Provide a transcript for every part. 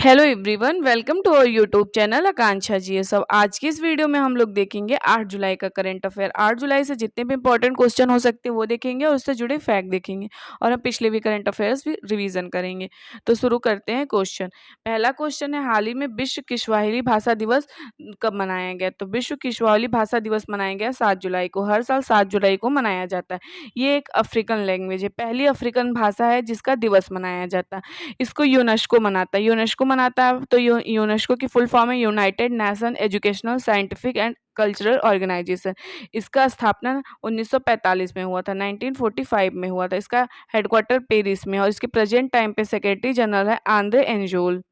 Hello everyone, welcome to our YouTube channel Akanksha ji. सब आज की इस वीडियो में हम लोग देखेंगे 8 जुलाई का करंट अफेयर। 8 जुलाई से जितने भी इंपॉर्टेंट क्वेश्चन हो सकते हैं वो देखेंगे और उससे जुड़े फैक्ट देखेंगे और हम पिछले भी करंट अफेयर्स भी रिवीजन करेंगे। तो शुरू करते हैं क्वेश्चन। पहला क्वेश्चन है, हाल ही में विश्व किस्वाहिली भाषा दिवस कब मनाया गया? तो विश्व किस्वाहिली भाषा दिवस मनाया गया 7 जुलाई को। हर साल 7 जुलाई को मनाया जाता है। ये एक अफ्रीकन लैंग्वेज है, पहली अफ्रीकन भाषा है जिसका दिवस मनाया जाता है। इसको यूनेस्को मनाता है। यूनेस्को मनाता है तो यूनेस्को की फुल फॉर्म है United Nation Educational Scientific and Cultural Organisation. इसका स्थापना 1945 में हुआ था, 1945 में हुआ था। इसका हेडक्वार्टर पेरिस में है और इसके प्रेजेंट टाइम पे सेक्रेटरी जनरल है आंद्रे एंजोल।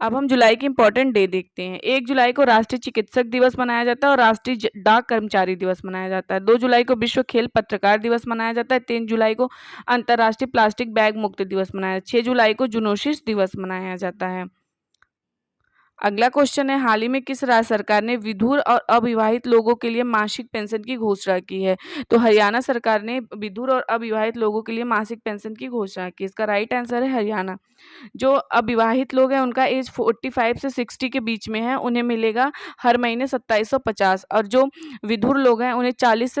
अब हम जुलाई के इंपॉर्टेंट डे देखते हैं। 1 जुलाई को राष्ट्रीय चिकित्सक दिवस मनाया जाता है और राष्ट्रीय डाक कर्मचारी दिवस मनाया जाता है। 2 जुलाई को विश्व खेल पत्रकार दिवस मनाया जाता है। 3 जुलाई को अंतर्राष्ट्रीय प्लास्टिक बैग मुक्त दिवस मनाया जाता है। 6 जुलाई को जूनोसिस दिवस मनाया जाता है। अगला क्वेश्चन है, हाल ही में किस राज्य सरकार ने विधुर और अविवाहित लोगों के लिए मासिक पेंशन की घोषणा की है? तो हरियाणा सरकार ने विधुर और अविवाहित लोगों के लिए मासिक पेंशन की घोषणा की। इसका राइट आंसर है हरियाणा। जो अविवाहित लोग हैं उनका एज 45 से 60 के बीच में है, उन्हें मिलेगा हर महीने 2750। और जो विधुर लोग हैं उन्हें 40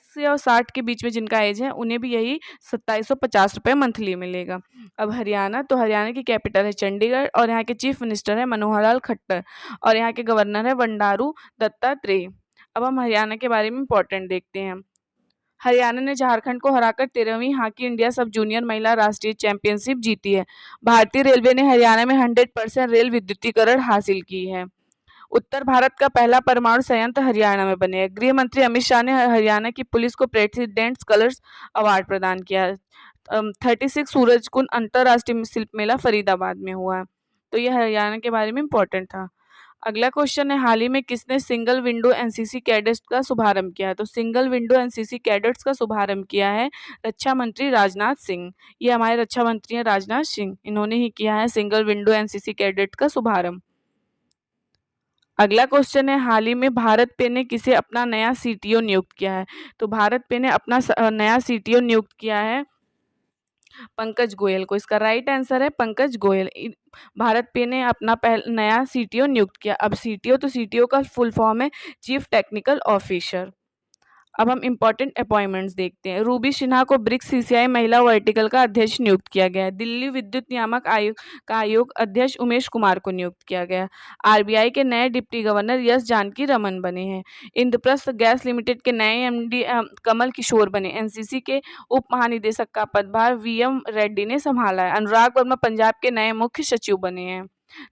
से और 60 के बीच में जिनका एज है उन्हें भी यही 2750 रुपये मंथली मिलेगा। अब हरियाणा, तो हरियाणा की कैपिटल है चंडीगढ़ और यहाँ के चीफ मिनिस्टर है मनोहर लाल खट्टर और यहाँ के गवर्नर है बंडारू दत्तात्रेय। अब हम हरियाणा के बारे में इंपॉर्टेंट देखते हैं। हरियाणा ने झारखंड को हराकर 13वीं हॉकी इंडिया सब जूनियर महिला राष्ट्रीय चैंपियनशिप जीती है। भारतीय रेलवे ने हरियाणा में 100% रेल विद्युतीकरण हासिल की है। उत्तर भारत का पहला परमाणु संयंत्र हरियाणा में बने। गृह मंत्री अमित शाह ने हरियाणा की पुलिस को प्रेसिडेंट्स कलर्स अवार्ड प्रदान किया। 36 सूरजकुंड अंतर्राष्ट्रीय शिल्प मेला फरीदाबाद में हुआ है। तो यह हरियाणा के बारे में इंपॉर्टेंट था। अगला क्वेश्चन है, हाल ही में किसने सिंगल विंडो एनसीसी कैडेट्स का शुभारंभ किया है? तो सिंगल विंडो एनसीसी कैडेट्स का शुभारंभ किया है रक्षा मंत्री राजनाथ सिंह। ये हमारे रक्षा मंत्री हैं राजनाथ सिंह, इन्होंने ही किया है सिंगल विंडो एनसीसी कैडेट का शुभारंभ। अगला क्वेश्चन है, हाल ही में भारत पे ने किसे अपना नया सीटीओ नियुक्त किया है? तो भारत पे ने अपना नया सीटीओ नियुक्त किया है पंकज गोयल को। इसका राइट आंसर है पंकज गोयल। भारत पे ने अपना नया सीटीओ नियुक्त किया। अब सीटीओ, तो सीटीओ का फुल फॉर्म है चीफ टेक्निकल ऑफिसर। अब हम इंपॉर्टेंट अपॉइंटमेंट्स देखते हैं। रूबी सिन्हा को ब्रिक्स सीसीआई महिला वर्टिकल का अध्यक्ष नियुक्त किया गया है। दिल्ली विद्युत नियामक आयोग अध्यक्ष उमेश कुमार को नियुक्त किया गया है। आरबीआई के नए deputy governor S Janaki Raman बने हैं। इंद्रप्रस्थ गैस लिमिटेड के नए एमडी कमल किशोर बने। एनसीसी के उप महानिदेशक का पदभार वीएम रेड्डी ने संभाला है। अनुराग वर्मा पंजाब के नए मुख्य सचिव बने हैं।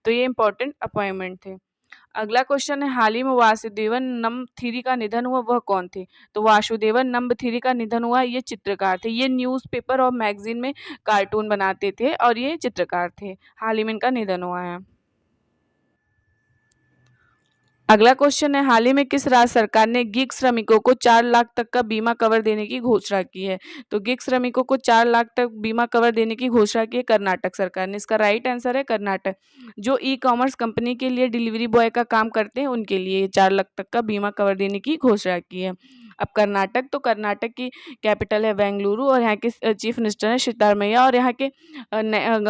तो ये इंपॉर्टेंट अपॉइंटमेंट थे। अगला क्वेश्चन है, हाल ही में वासुदेवन नम्बथीरी का निधन हुआ, वह कौन थे? तो वासुदेवन नम्बथीरी का निधन हुआ, ये चित्रकार थे। ये न्यूज़पेपर और मैगजीन में कार्टून बनाते थे और ये चित्रकार थे। हाल ही में इनका निधन हुआ है। अगला क्वेश्चन है, हाल ही में किस राज्य सरकार ने गिग श्रमिकों को 4 लाख तक का बीमा कवर देने की घोषणा की है? तो गिग श्रमिकों को 4 लाख तक बीमा कवर देने की घोषणा की है कर्नाटक सरकार ने। इसका राइट आंसर है कर्नाटक। जो ई कॉमर्स कंपनी के लिए डिलीवरी बॉय का काम करते हैं उनके लिए 4 लाख तक का बीमा कवर देने की घोषणा की है। अब कर्नाटक, तो कर्नाटक की कैपिटल है बेंगलुरु और यहाँ के चीफ मिनिस्टर हैं सिद्धारमैया और यहाँ के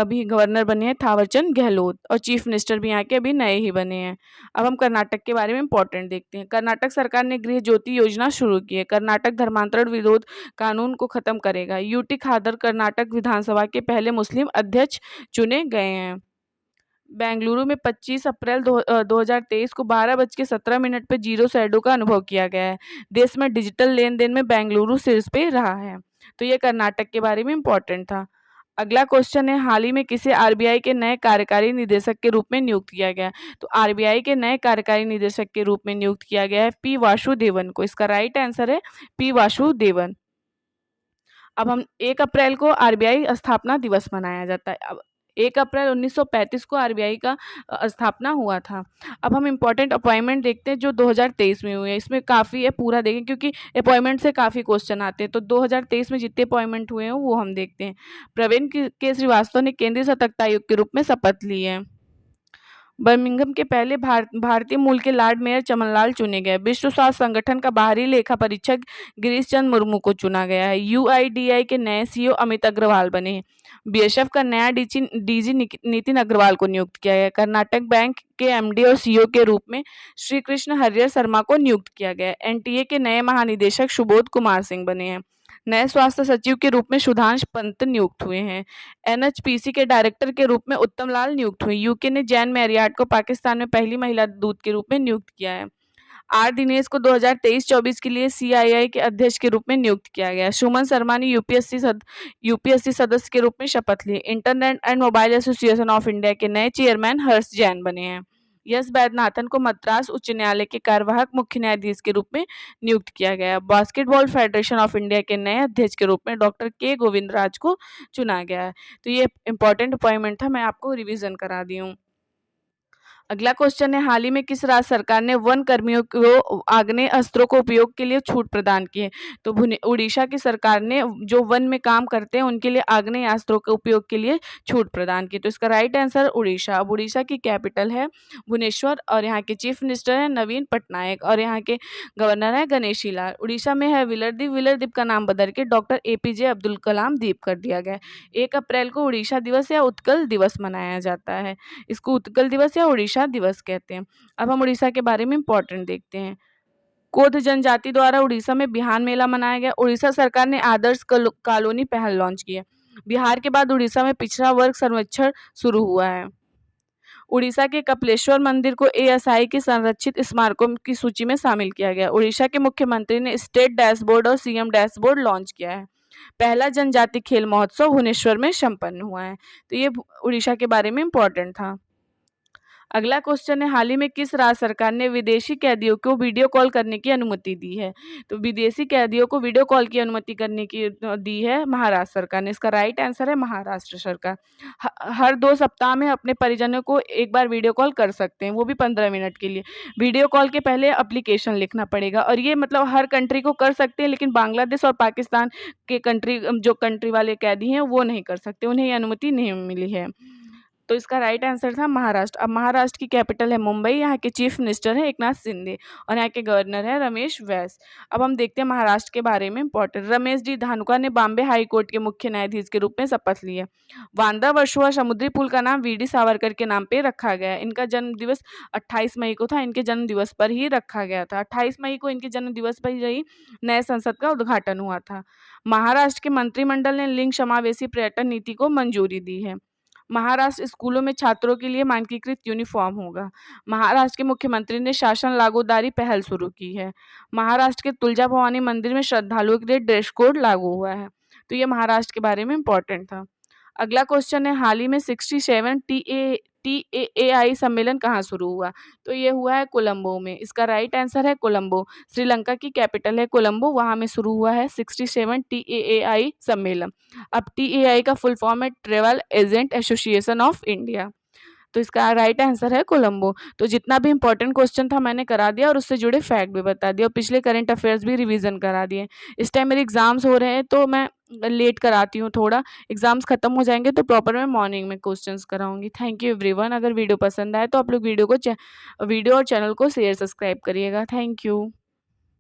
अभी गवर्नर बने हैं थावरचंद गहलोत और चीफ मिनिस्टर भी यहाँ के अभी नए ही बने हैं। अब हम कर्नाटक के बारे में इंपॉर्टेंट देखते हैं। कर्नाटक सरकार ने गृह ज्योति योजना शुरू की है। कर्नाटक धर्मांतरण विरोध कानून को खत्म करेगा। यूटी खादर कर्नाटक विधानसभा के पहले मुस्लिम अध्यक्ष चुने गए हैं। बेंगलुरु में 25 अप्रैल 2023 को 12:17 पे जीरो शैडो का अनुभव किया गया है। देश में डिजिटल लेन देन में बेंगलुरु शीर्ष पे रहा है। तो ये कर्नाटक के बारे में इंपॉर्टेंट था। अगला क्वेश्चन है, हाल ही में किसे आरबीआई के नए कार्यकारी निदेशक के रूप में नियुक्त किया गया? तो आरबीआई के नए कार्यकारी निदेशक के रूप में नियुक्त किया गया है पी वासुदेवन को। इसका राइट आंसर है पी वासुदेवन। अब हम 1 अप्रैल को आरबीआई स्थापना दिवस मनाया जाता है। अब 1 अप्रैल 1935 को आरबीआई का स्थापना हुआ था। अब हम इम्पोर्टेंट अपॉइंटमेंट देखते हैं जो 2023 में हुए हैं। इसमें काफ़ी है, पूरा देखें क्योंकि अपॉइंटमेंट से काफ़ी क्वेश्चन आते हैं। तो 2023 में जितने अपॉइंटमेंट हुए हैं वो हम देखते हैं। प्रवीण के श्रीवास्तव ने केंद्रीय सतर्कता आयुक्त के रूप में शपथ ली है। बर्मिंघम के पहले भारतीय मूल के लॉर्ड मेयर चमनलाल चुने गए। विश्व स्वास्थ्य संगठन का बाहरी लेखा परीक्षक गिरीश चंद्र मुर्मू को चुना गया है। यूआईडीआई के नए सीईओ अमित अग्रवाल बने हैं। बीएसएफ का नया डीजी नितिन अग्रवाल को नियुक्त किया गया। कर्नाटक बैंक के एमडी और सीईओ के रूप में श्री कृष्ण हरिहर शर्मा को नियुक्त किया गया। एनटीए के नए महानिदेशक सुबोध कुमार सिंह बने हैं। नए स्वास्थ्य सचिव के रूप में सुधांश पंत नियुक्त हुए हैं। एनएचपीसी के डायरेक्टर के रूप में उत्तम लाल नियुक्त हुए। यूके ने जैन मैरियार्ड को पाकिस्तान में पहली महिला दूत के रूप में नियुक्त किया है। आर दिनेश को 2023-24 के लिए सीआईआई के अध्यक्ष के रूप में नियुक्त किया गया। सुमन शर्मा ने यूपीएससी सदस्य के रूप में शपथ ली। Internet and mobile association of India के नए चेयरमैन हर्ष जैन बने हैं। यस वैद्यनाथन को मद्रास उच्च न्यायालय के कार्यवाहक मुख्य न्यायाधीश के रूप में नियुक्त किया गया। बास्केटबॉल फेडरेशन ऑफ इंडिया के नए अध्यक्ष के रूप में डॉक्टर के गोविंदराज को चुना गया है। तो ये इंपॉर्टेंट अपॉइंटमेंट था, मैं आपको रिवीजन करा दी हूँ। अगला क्वेश्चन है, हाल ही में किस राज्य सरकार ने वन कर्मियों को आग्नेय अस्त्रों को उपयोग के लिए छूट प्रदान की है? तो उड़ीसा की सरकार ने जो वन में काम करते हैं उनके लिए आग्नेय अस्त्रों के उपयोग के लिए छूट प्रदान की। तो इसका राइट आंसर उड़ीसा। अब उड़ीसा की कैपिटल है भुवनेश्वर और यहाँ के चीफ मिनिस्टर है नवीन पटनायक और यहाँ के गवर्नर है गणेशी लाल। उड़ीसा में है व्हीलर द्वीप। व्हीलर द्वीप का नाम बदल के डॉक्टर एपीजे अब्दुल कलाम द्वीप कर दिया गया। 1 अप्रैल को उड़ीसा दिवस या उत्कल दिवस मनाया जाता है। इसको उत्कल दिवस या उड़ीसा दिवस कहते हैं। अब हम उड़ीसा के बारे में इंपॉर्टेंट देखते हैं। कोद जनजाति द्वारा उड़ीसा में बिहान मेला मनाया गया। उड़ीसा सरकार ने आदर्श कॉलोनी पहल लॉन्च की है। बिहार के बाद उड़ीसा में पिछड़ा वर्ग सर्वेक्षण शुरू हुआ है। उड़ीसा के कपिलेश्वर मंदिर को एएसआई के संरक्षित स्मारकों की सूची में शामिल किया गया। उड़ीसा के मुख्यमंत्री ने स्टेट डैशबोर्ड और सीएम डैशबोर्ड लॉन्च किया है। पहला जनजाति खेल महोत्सव भुवनेश्वर में संपन्न हुआ है। तो ये उड़ीसा के बारे में इंपॉर्टेंट था। अगला क्वेश्चन है, हाल ही में किस राज्य सरकार ने विदेशी कैदियों को वीडियो कॉल करने की अनुमति दी है? तो विदेशी कैदियों को वीडियो कॉल की अनुमति करने की दी है महाराष्ट्र सरकार ने। इसका राइट आंसर है महाराष्ट्र सरकार। हर 2 सप्ताह में अपने परिजनों को एक बार वीडियो कॉल कर सकते हैं, वो भी 15 मिनट के लिए। वीडियो कॉल के पहले एप्लीकेशन लिखना पड़ेगा और ये मतलब हर कंट्री को कर सकते हैं, लेकिन बांग्लादेश और पाकिस्तान के जो कंट्री वाले कैदी हैं वो नहीं कर सकते, उन्हें ये अनुमति नहीं मिली है। तो इसका राइट आंसर था महाराष्ट्र। अब महाराष्ट्र की कैपिटल है मुंबई। यहाँ के चीफ मिनिस्टर है एकनाथ शिंदे और यहाँ के गवर्नर है रमेश बैस। अब हम देखते हैं महाराष्ट्र के बारे में इंपॉर्टेंट। रमेश डी धानुका ने बॉम्बे हाई कोर्ट के मुख्य न्यायाधीश के रूप में शपथ ली है। वांदा वर्सोवा समुद्री पुल का नाम वीडी सावरकर के नाम पे रखा गया है। इनका जन्म दिवस 28 मई को था। इनके जन्म दिवस पर ही रखा गया था। 28 मई को इनके जन्म दिवस पर ही नए संसद का उद्घाटन हुआ था। महाराष्ट्र के मंत्रिमंडल ने लिंग समावेशी पर्यटन नीति को मंजूरी दी है। महाराष्ट्र स्कूलों में छात्रों के लिए मानकीकृत यूनिफॉर्म होगा। महाराष्ट्र के मुख्यमंत्री ने शासन लागूदारी पहल शुरू की है। महाराष्ट्र के तुलजा भवानी मंदिर में श्रद्धालुओं के लिए ड्रेस कोड लागू हुआ है। तो ये महाराष्ट्र के बारे में इंपॉर्टेंट था। अगला क्वेश्चन है, हाल ही में 67 TAAI सम्मेलन कहाँ शुरू हुआ? तो ये हुआ है कोलंबो में। इसका राइट आंसर है कोलंबो। श्रीलंका की कैपिटल है कोलंबो, वहाँ में शुरू हुआ है 67 TAAI सम्मेलन। अब TAI का फुल फॉर्म है travel agent association of India. तो इसका राइट आंसर है कोलंबो। तो जितना भी इंपॉर्टेंट क्वेश्चन था मैंने करा दिया और उससे जुड़े फैक्ट भी बता दिया और पिछले करंट अफेयर्स भी रिवीजन करा दिए। इस टाइम मेरे एग्जाम्स हो रहे हैं तो मैं लेट कराती हूँ थोड़ा। एग्जाम्स खत्म हो जाएंगे तो प्रॉपर मैं मॉर्निंग में क्वेश्चंस कराऊंगी। Thank you everyone. अगर वीडियो पसंद आए तो आप लोग वीडियो और चैनल को शेयर सब्सक्राइब करिएगा। Thank you.